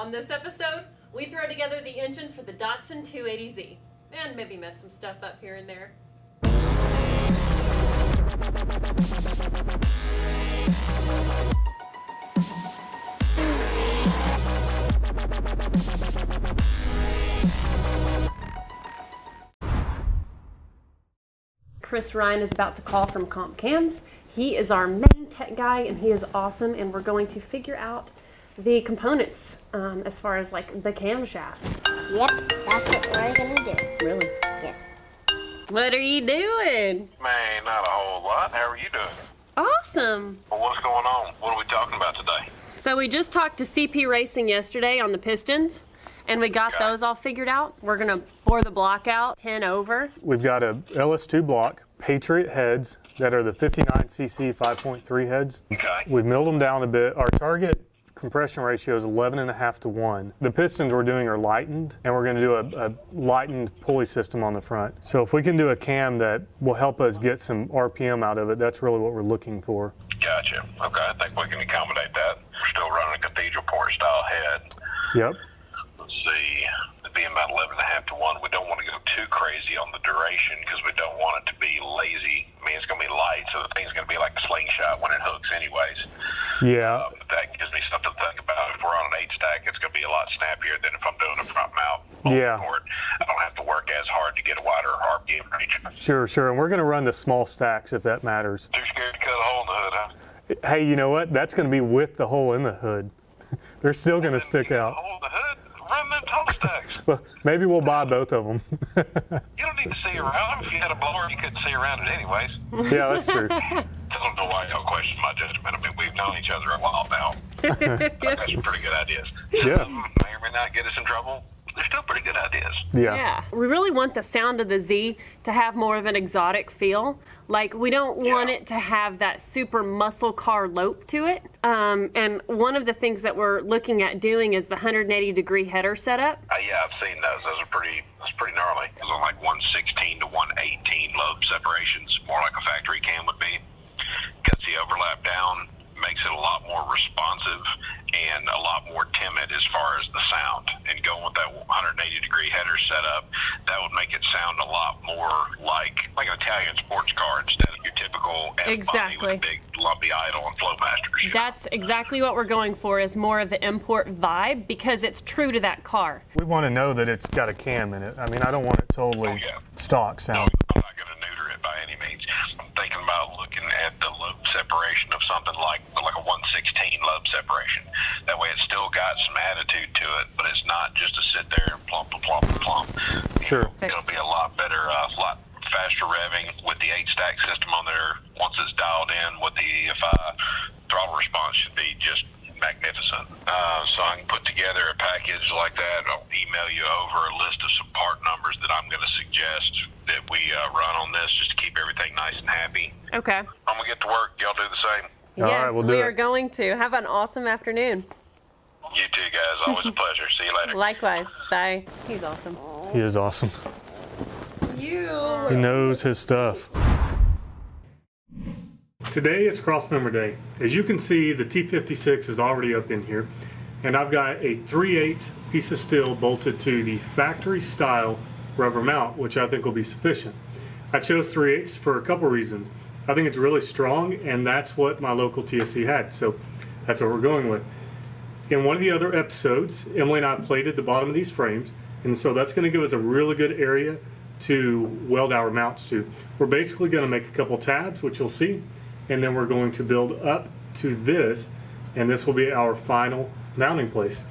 On this episode, we throw together the engine for the Datsun 280Z and maybe mess some stuff up here and there. Chris Ryan is about to call from Comp Cams. He is our main tech guy and he is awesome, and we're going to figure out the components as far as like the camshaft. Yep, that's what we're gonna do. Really? Yes. What are you doing? Man, not a whole lot. How are you doing? Awesome. Well, what's going on? What are we talking about today? So we just talked to CP Racing yesterday on the pistons, and we got those all figured out. We're gonna bore the block out 10 over. We've got a LS2 block, Patriot heads that are the 59cc 5.3 heads. Okay. We've milled them down a bit. Our target compression ratio is 11.5 to 1. The pistons we're doing are lightened, and we're going to do a lightened pulley system on the front. So if we can do a cam that will help us get some RPM out of it, that's really what we're looking for. Gotcha. Okay, I think we can accommodate that. We're still running a cathedral port style head. Yep. Let's see, it being about 11.5 to 1, we don't want to go too crazy on the duration because we don't want it to be lazy. I mean, it's going to be light, so the thing's going to be like a slingshot when it hooks anyways. Yeah. But that gives me something to think about. If we're on an 8-stack, it's going to be a lot snappier than if I'm doing a front mount. Yeah. Board. I don't have to work as hard to get a wider RPM range. Sure. And we're going to run the small stacks if that matters. Too scared to cut a hole in the hood, huh? Hey, you know what? That's going to be with the hole in the hood. They're still going to stick out. Hole in the hood? Run them tall stacks. Well, maybe we'll buy both of them. You don't need to see around them. If you had a blower, you couldn't see around it anyways. Yeah, that's true. I don't know why y'all question my judgment. I mean, we've known each other a while now. I've got some pretty good ideas. Yeah. May or may not get us in trouble. They're still pretty good ideas. Yeah. We really want the sound of the Z to have more of an exotic feel. Like, we don't want it to have that super muscle car lope to it. And one of the things that we're looking at doing is the 180-degree header setup. Yeah, I've seen those. That's pretty gnarly. Those are like 116 to 118 lobe separations, more like a factory cam would be. Cuts the overlap down, makes it a lot more responsive and a lot more timid as far as the sound. And going with that 180-degree header setup, that would make it sound a lot more like an Italian sports car instead of your typical F-body with a big lumpy idle and Flowmasters. That's exactly what we're going for, is more of the import vibe, because it's true to that car. We want to know that it's got a cam in it. I mean, I don't want it totally stock sound. I'm not going to neuter it by any means. I'm thinking about looking at the lobe separation of something like a 116 lobe separation. That way it's still got some attitude to it, but it's not just to sit there and plump, plump, plump. Sure. It'll be a lot better, a lot faster revving with the 8-stack system on there. Once it's dialed in with the EFI, throttle response should be just magnificent. So I can put together a package like that. I'll email you over a list of some part numbers that I'm going to suggest that we run on this just to keep everything nice and happy. Okay. I'm going to get to work. Y'all do the same. All Yes, right, we'll do we it. are going to. Have an awesome afternoon. You too, guys. Always a pleasure. See you later. Likewise. Bye. He's awesome. He is awesome. He knows his stuff. Today is cross-member day. As you can see, the T56 is already up in here, and I've got a 3/8 piece of steel bolted to the factory style rubber mount, which I think will be sufficient. I chose 3/8 for a couple reasons. I think it's really strong, and that's what my local TSC had, so that's what we're going with. In one of the other episodes, Emily and I plated the bottom of these frames, and so that's going to give us a really good area to weld our mounts to. We're basically going to make a couple tabs, which you'll see, and then we're going to build up to this, and this will be our final mounting place.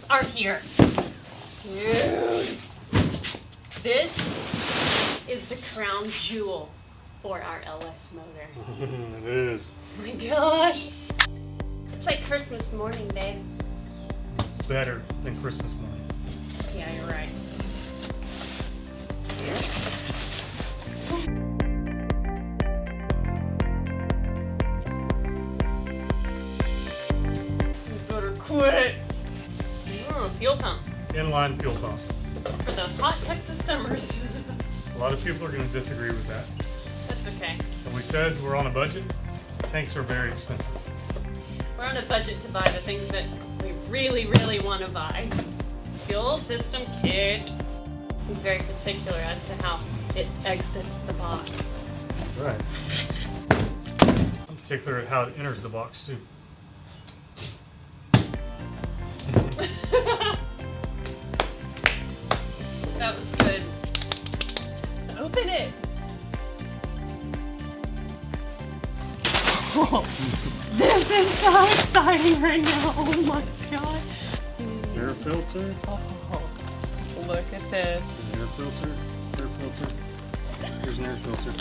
bolts are here. Dude, this is the crown jewel for our LS motor. It is. Oh my gosh. It's like Christmas morning, babe. Better than Christmas morning. Yeah, you're right. You better quit. Fuel pump. Inline fuel pump. For those hot Texas summers. A lot of people are going to disagree with that. That's okay. And we said we're on a budget. Tanks are very expensive. We're on a budget to buy the things that we really, really want to buy. Fuel system kit. He's very particular as to how it exits the box. That's right. I'm particular at how it enters the box too. That was good. Open it. Oh, this is so exciting right now. Oh my god. Air filter. Oh, look at this. Air filter. Air filter. Here's an air filter.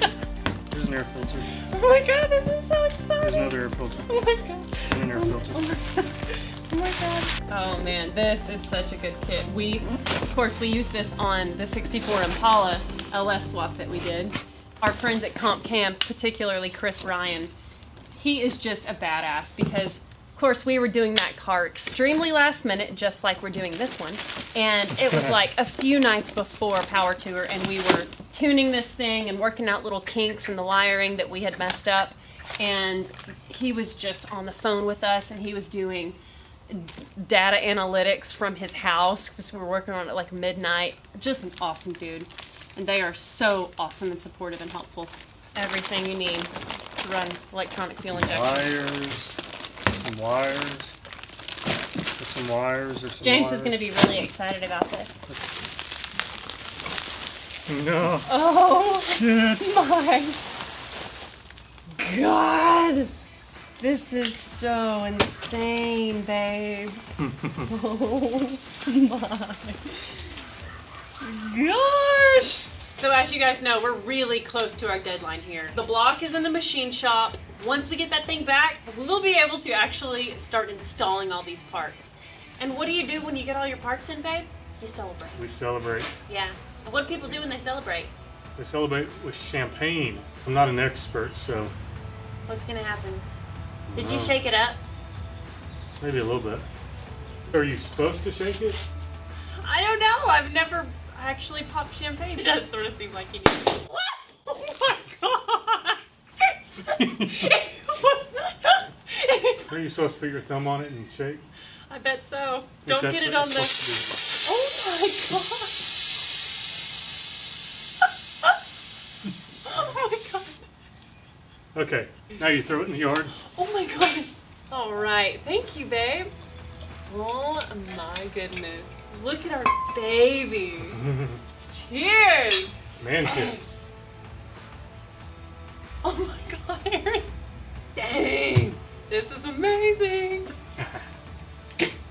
Here's an air filter. Oh my god, this is so Here's exciting. another air filter. Oh my god. And an air filter. Oh my god. Oh my god. Oh man, this is such a good kit. Of course, we used this on the 64 Impala LS swap that we did. Our friends at Comp Cams, particularly Chris Ryan, he is just a badass because, of course, we were doing that car extremely last minute, just like we're doing this one. And it was like a few nights before Power Tour, and we were tuning this thing and working out little kinks in the wiring that we had messed up. And he was just on the phone with us, and he was doing data analytics from his house because we were working on it like midnight. Just an awesome dude. And they are so awesome and supportive and helpful. Everything you need to run electronic fuel injection. Wires. Some wires. There's some wires. There's some James wires. is going to be really excited about this. No. Oh Shit. my god! This is so insane, babe. Oh my gosh! So as you guys know, we're really close to our deadline here. The block is in the machine shop. Once we get that thing back, we'll be able to actually start installing all these parts. And what do you do when you get all your parts in, babe? You celebrate. We celebrate. Yeah. And what do people do when they celebrate? They celebrate with champagne. I'm not an expert, so What's gonna happen? Did you No. shake it up? maybe a little bit. Are you supposed to shake it? I don't know. I've never actually popped champagne. It does sort of seem like you need. What? Oh my god! Are you supposed to put your thumb on it and shake? I bet so. If Don't that's get it what on you're the. supposed Oh my god! Oh my god! to do. Okay, now you throw it in the yard. Oh my god! All right, thank you, babe. Oh my goodness! Look at our baby. Cheers! Man shit. Yes. Oh my god, Aaron. Dang. This is amazing.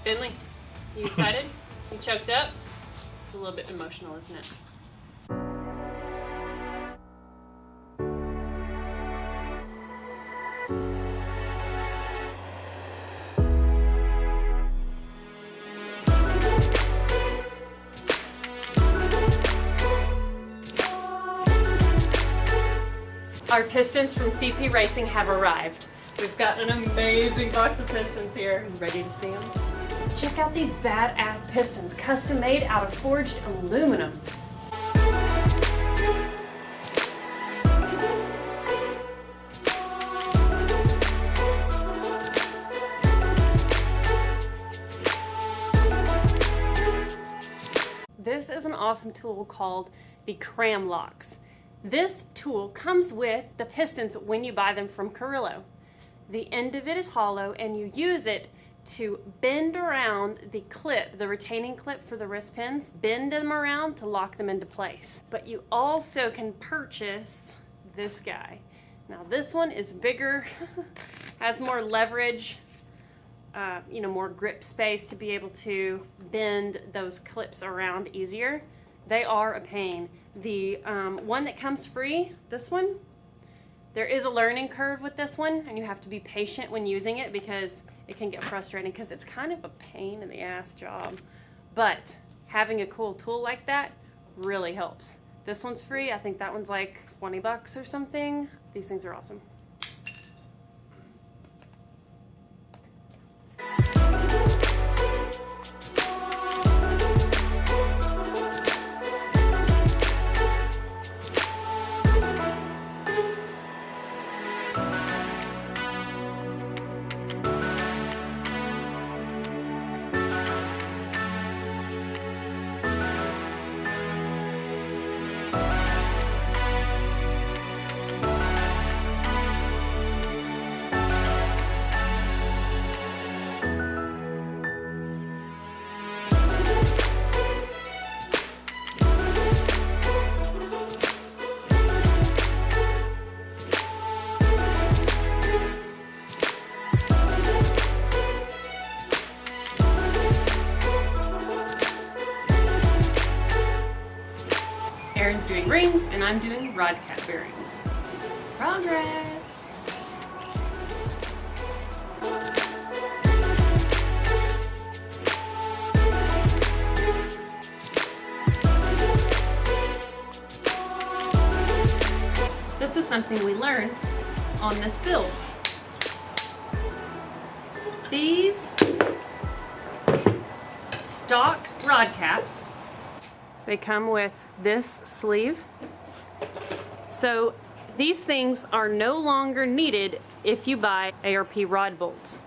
Finley, you excited? You choked up? It's a little bit emotional, isn't it? Our pistons from CP Racing have arrived. We've got an amazing box of pistons here. You ready to see them? Check out these badass pistons, custom made out of forged aluminum. This is an awesome tool called Bikram Locks. This tool comes with the pistons when you buy them from Carrillo. The end of it is hollow and you use it to bend around the clip, the retaining clip for the wrist pins, bend them around to lock them into place. But you also can purchase this guy. Now this one is bigger, has more leverage, you know, more grip space to be able to bend those clips around easier. They are a pain. The one that comes free, this one, there is a learning curve with this one, and you have to be patient when using it because it can get frustrating because it's kind of a pain in the ass job. But having a cool tool like that really helps. This one's free. I think that one's like 20 bucks or something. These things are awesome. Aaron's doing rings and I'm doing rod cap bearings. Progress! This is something we learned on this build. These stock rod caps, they come with this sleeve. So these things are no longer needed if you buy ARP Rod Bolts.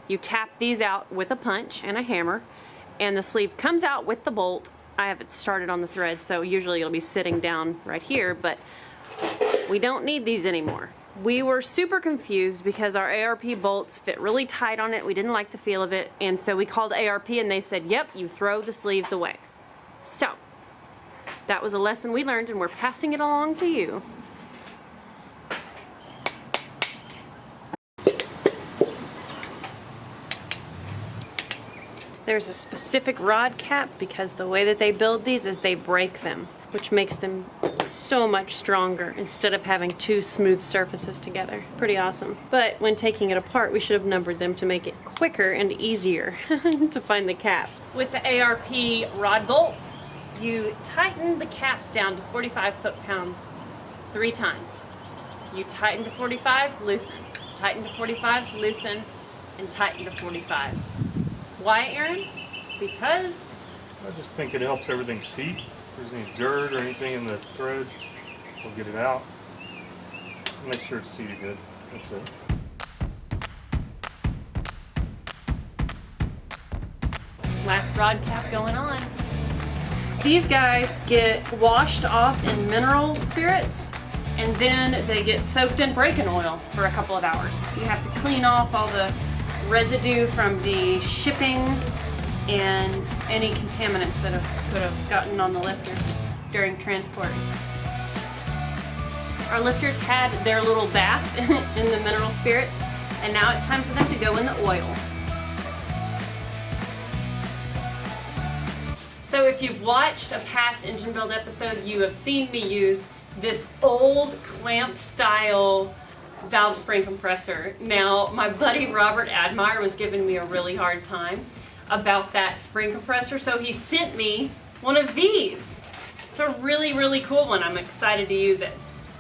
You tap these out with a punch and a hammer, and the sleeve comes out with the bolt. I have it started on the thread, so usually it'll be sitting down right here, but we don't need these anymore. We were super confused because our ARP bolts fit really tight on it. We didn't like the feel of it, and so we called ARP and they said, yep, you throw the sleeves away. So that was a lesson we learned and we're passing it along to you. There's a specific rod cap because the way that they build these is they break them, which makes them so much stronger instead of having two smooth surfaces together. Pretty awesome. But when taking it apart, we should have numbered them to make it quicker and easier to find the caps. With the ARP Rod Bolts, you tighten the caps down to 45 foot-pounds 3 times. You tighten to 45, loosen. Tighten to 45, loosen, and tighten to 45. Why, Aaron? Because I just think it helps everything seat. If there's any dirt or anything in the threads, we'll get it out. Make sure it's seated good. That's it. last rod cap going on. These guys get washed off in mineral spirits and then they get soaked in braking oil for a couple of hours. You have to clean off all the residue from the shipping and any contaminants that could have gotten on the lifters during transport. Our lifters had their little bath in the mineral spirits, and now it's time for them to go in the oil. So if you've watched a past engine build episode, you have seen me use this old clamp style valve spring compressor. Now, my buddy Robert Admire was giving me a really hard time about that spring compressor, so he sent me one of these. It's a really, really cool one. I'm excited to use it.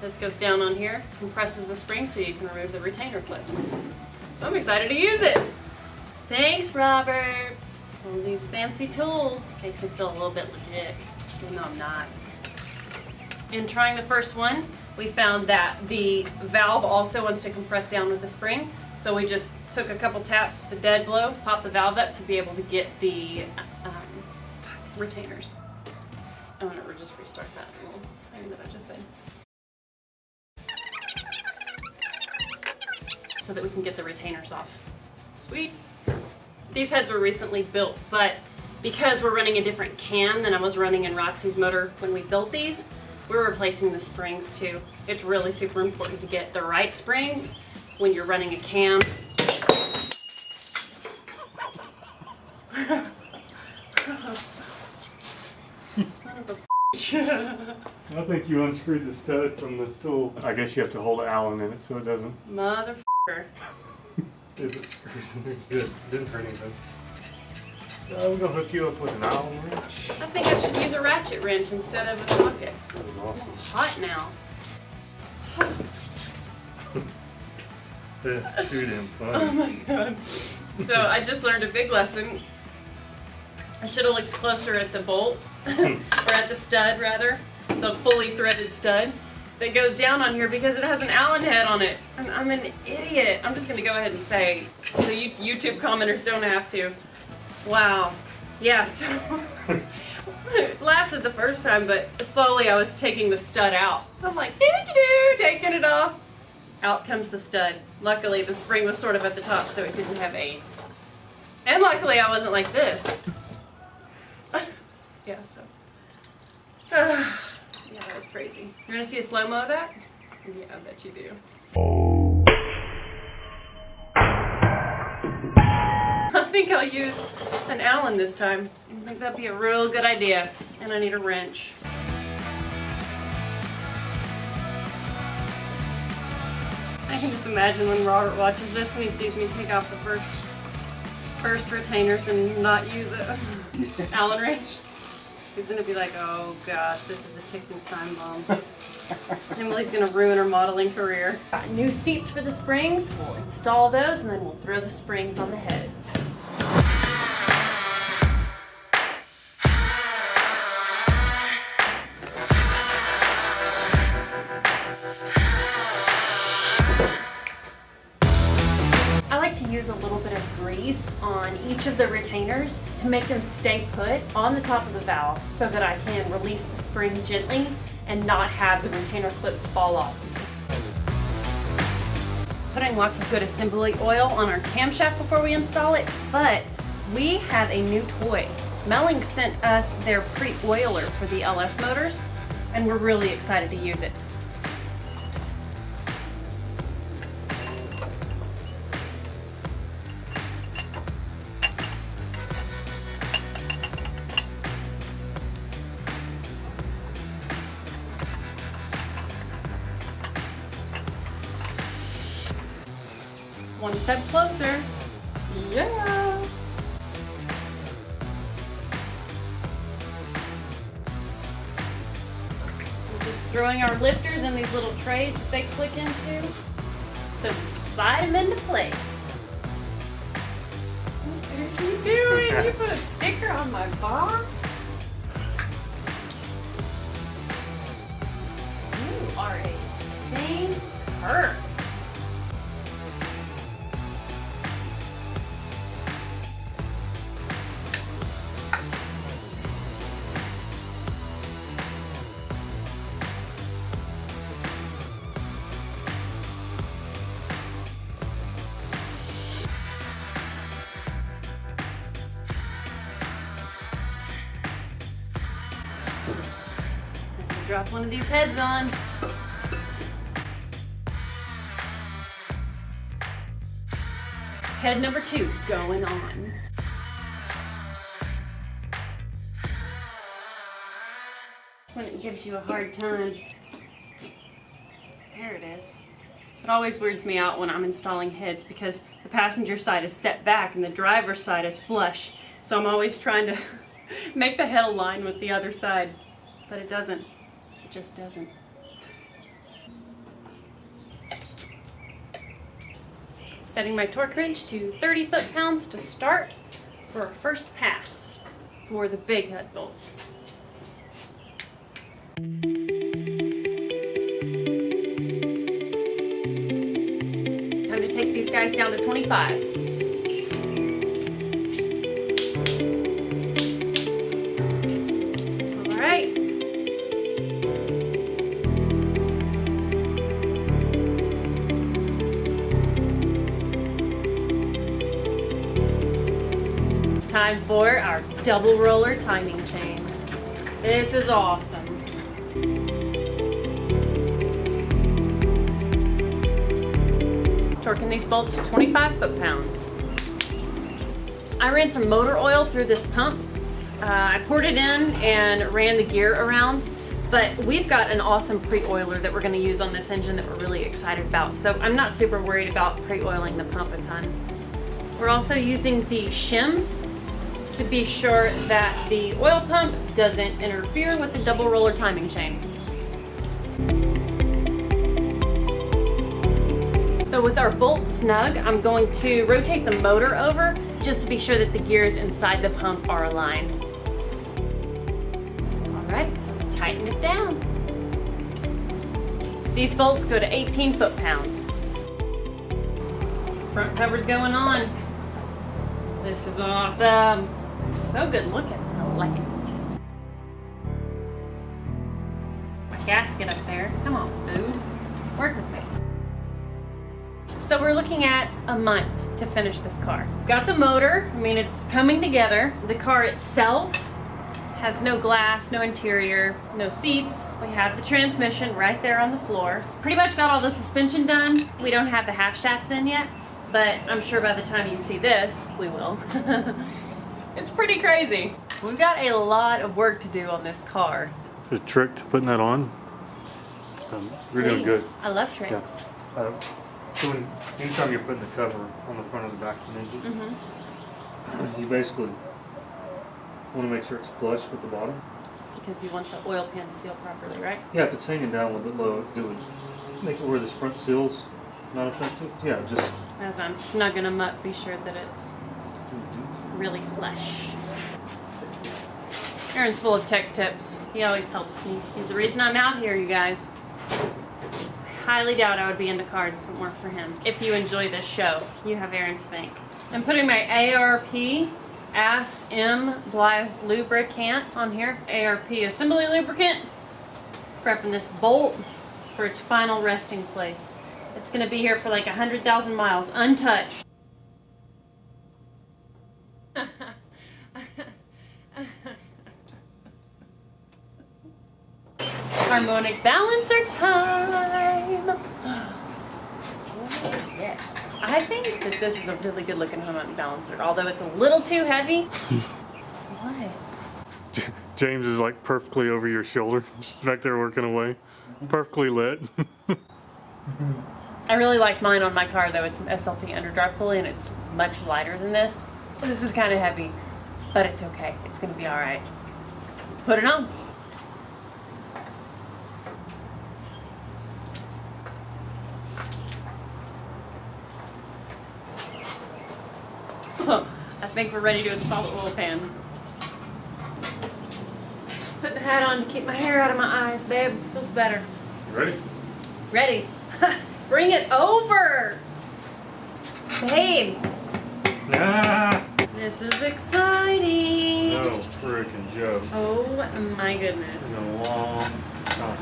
This goes down on here, compresses the spring so you can remove the retainer clips. So I'm excited to use it. Thanks, Robert. All these fancy tools makes me feel a little bit legit, even though I'm not. In trying the first one, we found that the valve also wants to compress down with the spring, so we just took a couple taps with the dead blow, popped the valve up to be able to get the retainers. I'm gonna just restart that little thing that I just said. So that we can get the retainers off. Sweet. These heads were recently built, but because we're running a different cam than I was running in Roxy's motor when we built these, we're replacing the springs too. It's really super important to get the right springs when you're running a cam. I think you unscrewed the stud from the tool. I guess you have to hold an Allen in it so it doesn't. Motherfucker. If it screws in there, good. Didn't hurt anything. So we're gonna hook you up with an Allen wrench. I think I should use a ratchet wrench instead of a socket. That was awesome. Hot now. That's too damn Oh funny. my god. So I just learned a big lesson. I should have looked closer at the bolt, or at the stud rather, the fully threaded stud that goes down on here because it has an Allen head on it. And I'm an idiot. I'm just gonna go ahead and say, so you YouTube commenters don't have to. Wow. Yeah, so it lasted the first time, but slowly I was taking the stud out. I'm like, doo-doo-doo, taking it off. Out comes the stud. Luckily, the spring was sort of at the top, so it didn't have aid. And luckily, I wasn't like this. Yeah, so. Yeah, that was crazy. You're gonna see a slow-mo of that? Yeah, I bet you do. I think I'll use an Allen this time. I think that'd be a real good idea. And I need a wrench. I can just imagine when Robert watches this and he sees me take off the first retainers and not use it. Allen wrench. He's gonna be like, oh gosh, this is a ticking time bomb. Emily's gonna ruin her modeling career. Got new seats for the springs. We'll install those and then we'll throw the springs on the head. Use a little bit of grease on each of the retainers to make them stay put on the top of the valve so that I can release the spring gently and not have the retainer clips fall off. Putting lots of good assembly oil on our camshaft before we install it, but we have a new toy. Melling sent us their pre-oiler for the LS motors and we're really excited to use it. One step closer. Yeah. We're just throwing our lifters in these little trays that they click into. So we can slide them into place. What are you doing? You put a sticker on my box? You are a stained cur. Drop one of these heads on. Head number 2 going on. When it gives you a hard time. There it is. It always weirds me out when I'm installing heads because the passenger side is set back and the driver's side is flush. So I'm always trying to make the head align with the other side, but it doesn't. It just doesn't. Setting my torque wrench to 30 foot-pounds to start for our first pass for the big head bolts. Time to take these guys down to 25. Time for our double roller timing chain. This is awesome. Torquing these bolts to 25 foot-pounds. I ran some motor oil through this pump. I poured it in and ran the gear around. But we've got an awesome pre-oiler that we're going to use on this engine that we're really excited about. So I'm not super worried about pre-oiling the pump a ton. We're also using the shims to be sure that the oil pump doesn't interfere with the double roller timing chain. So with our bolt snug, I'm going to rotate the motor over just to be sure that the gears inside the pump are aligned. All right, let's tighten it down. These bolts go to 18 foot-pounds. Front cover's going on. This is awesome. So good looking, I like it. My gasket up there, come on, dude, work with me. So we're looking at a month to finish this car. Got the motor, I mean it's coming together. The car itself has no glass, no interior, no seats. We have the transmission right there on the floor. Pretty much got all the suspension done. We don't have the half shafts in yet, but I'm sure by the time you see this, we will. It's pretty crazy. We've got a lot of work to do on this car. There's a trick to putting that on. You're doing good. I love tricks. Yeah. So anytime you're putting the cover on the front of the vacuum engine, you basically want to make sure it's flush with the bottom. Because you want the oil pan to seal properly, right? Yeah, if it's hanging down a little bit low, it would make it where this front seal's not effective. Yeah, just... As I'm snugging them up, be sure that it's really flush. Aaron's full of tech tips. He always helps me. He's the reason I'm out here, you guys. Highly doubt I would be into cars if it weren't for him. If you enjoy this show, you have Aaron to thank. I'm putting my ARP Ass M Bly lubricant on here. ARP assembly lubricant. Prepping this bolt for its final resting place. It's gonna be here for like 100,000 miles, untouched. Harmonic balancer time! Oh, yes. I think that this is a really good looking harmonic balancer, although it's a little too heavy. What? James is like perfectly over your shoulder, just back there working away. Perfectly lit. I really like mine on my car though. It's an SLP underdrive pulley and it's much lighter than this. This is kind of heavy, but it's okay. It's gonna be alright. Let's put it on. I think we're ready to install the oil pan. Put the hat on to keep my hair out of my eyes, babe. Feels better. You ready? Ready. Bring it over! Babe! Ah! This is exciting! No freaking joke. Oh my goodness. It's been a long time.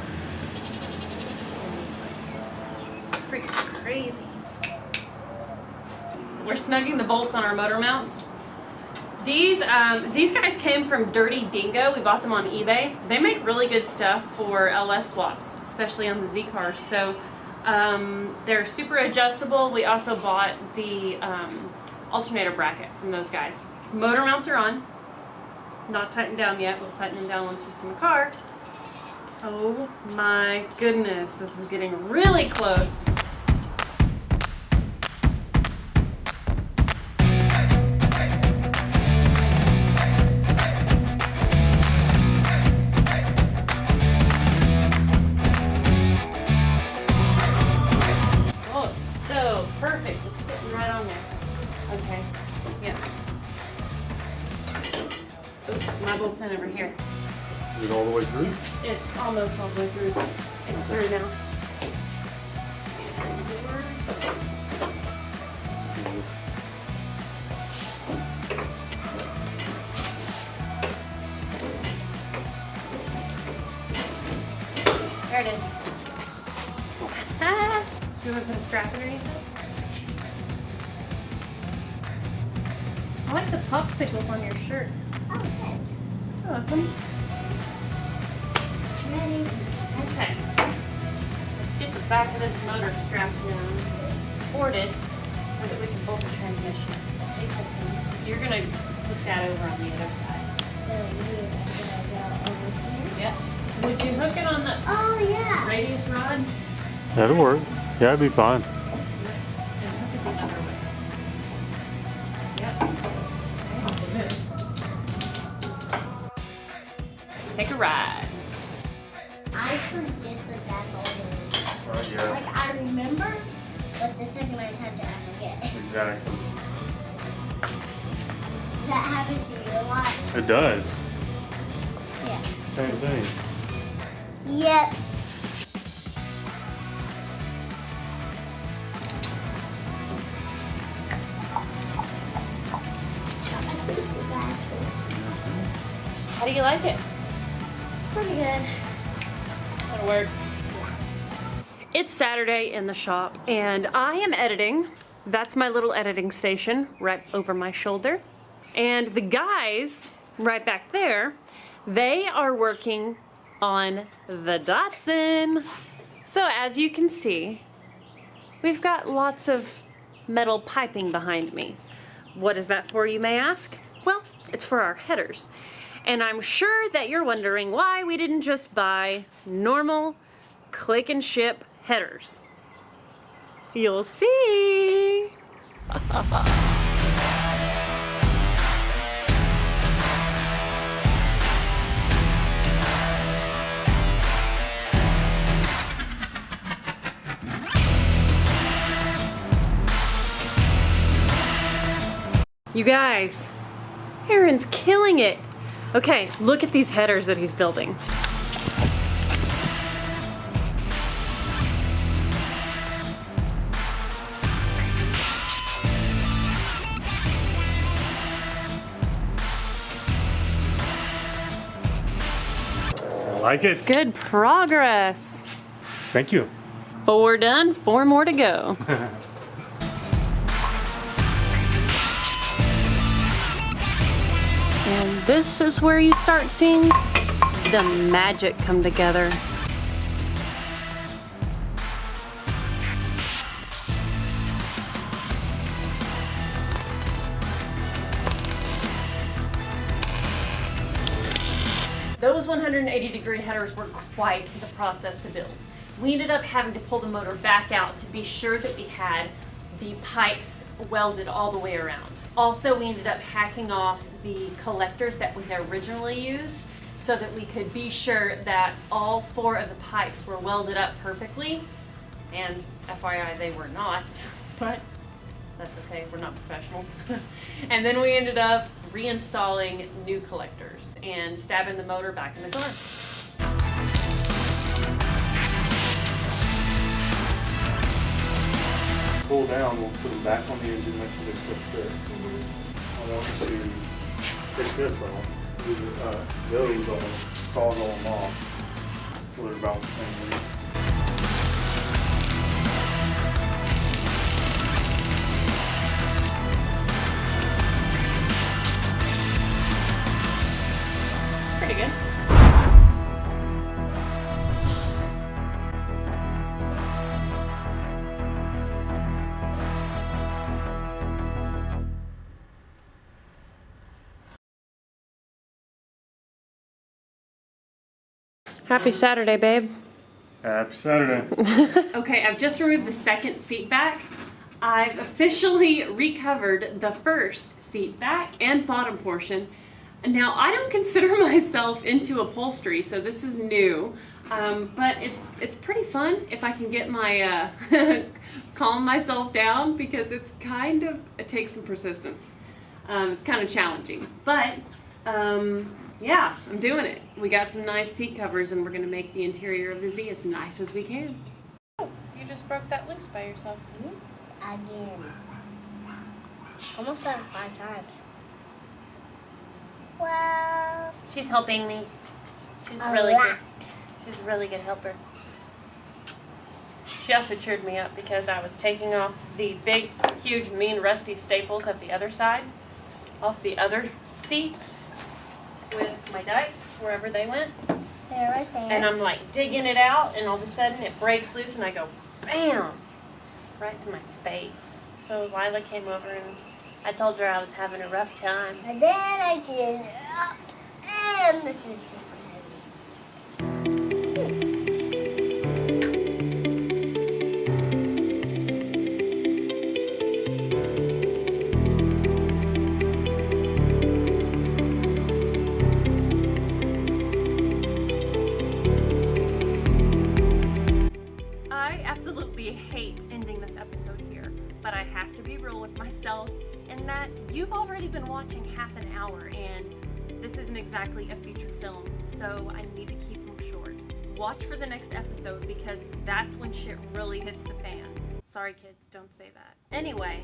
This is like freaking crazy. We're snugging the bolts on our motor mounts. These guys came from Dirty Dingo. We bought them on eBay. They make really good stuff for LS swaps, especially on the Z cars. So they're super adjustable. We also bought the alternator bracket from those guys. Motor mounts are on. Not tightened down yet. We'll tighten them down once it's in the car. Oh my goodness, this is getting really close. My bolt's in over here. Is it all the way through? It's almost all the way through. It's through now. There it is. Do you want to put a strap underneath it? I like the popsicles on your shirt. Oh, thanks. You're welcome. Ready? Okay. Let's get the back of this motor strapped down, supported, so that we can bolt the transmission. Hey, Kristen, you're going to put that over on the other side. So we're gonna go over here. Yep. Would you hook it on the Oh, yeah. radius rod? That'll work. Yeah, it'd be fine. And hook it the other way. Yep. Okay. Take a ride. I forget that that's all there is. Yeah, Like, I remember, but the second I touch it, I forget. exactly. Does that happen to you a lot? It does. Yeah. Same thing. Yep. How do you like it? Pretty good. That'll work. It's Saturday in the shop and I am editing. That's my little editing station right over my shoulder. And the guys right back there, they are working on the Datsun. So as you can see, we've got lots of metal piping behind me. What is that for, you may ask? Well, it's for our headers. And I'm sure that you're wondering why we didn't just buy normal click and ship headers. You'll see. You guys, Aaron's killing it. Okay, look at these headers that he's building. I like it. Good progress. Thank you. 4 done, 4 more to go. And this is where you start seeing the magic come together. Those 180-degree headers were quite the process to build. We ended up having to pull the motor back out to be sure that we had the pipes welded all the way around. Also, we ended up hacking off the collectors that we had originally used so that we could be sure that all 4 of the pipes were welded up perfectly. And FYI, they were not, but that's okay, we're not professionals. And then we ended up reinstalling new collectors and stabbing the motor back in the car. Pull down, we'll put them back on the engine, make sure they still fit. I want to take this off, do those on saw them off, so they're about the same length. Pretty good. Happy Saturday, babe. Happy Saturday. Okay, I've just removed the second seat back. I've officially recovered the first seat back and bottom portion. Now, I don't consider myself into upholstery, so this is new, but it's pretty fun if I can get my, calm myself down, because it takes some persistence. It's kind of challenging, but yeah, I'm doing it. We got some nice seat covers and we're gonna make the interior of the Z as nice as we can. Oh, you just broke that loose by yourself. Again. Almost done 5 times. Well, She's helping me. She's a really lot. good. She's a really good helper. She also cheered me up because I was taking off the big, huge, mean, rusty staples of the other side, off the other seat with my dikes, wherever they went. They're right there. And I'm like digging it out, and all of a sudden it breaks loose, and I go, bam, right to my face. So Lila came over, and I told her I was having a rough time. And then I did, and this is super heavy. but I have to be real with myself in that you've already been watching half an hour and this isn't exactly a feature film, so I need to keep them short. Watch for the next episode because that's when shit really hits the fan. Sorry kids, don't say that. Anyway,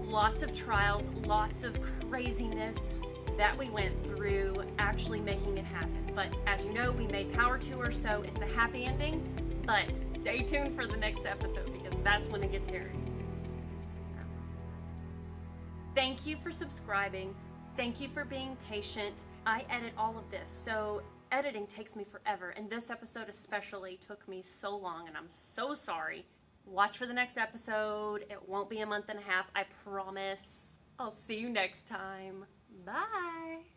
lots of trials, lots of craziness that we went through actually making it happen. But as you know, we made power to her, so it's a happy ending. But stay tuned for the next episode because that's when it gets hairy. Thank you for subscribing. Thank you for being patient. I edit all of this, so editing takes me forever, and this episode especially took me so long, and I'm so sorry. Watch for the next episode. It won't be a month and a half, I promise. I'll see you next time. Bye.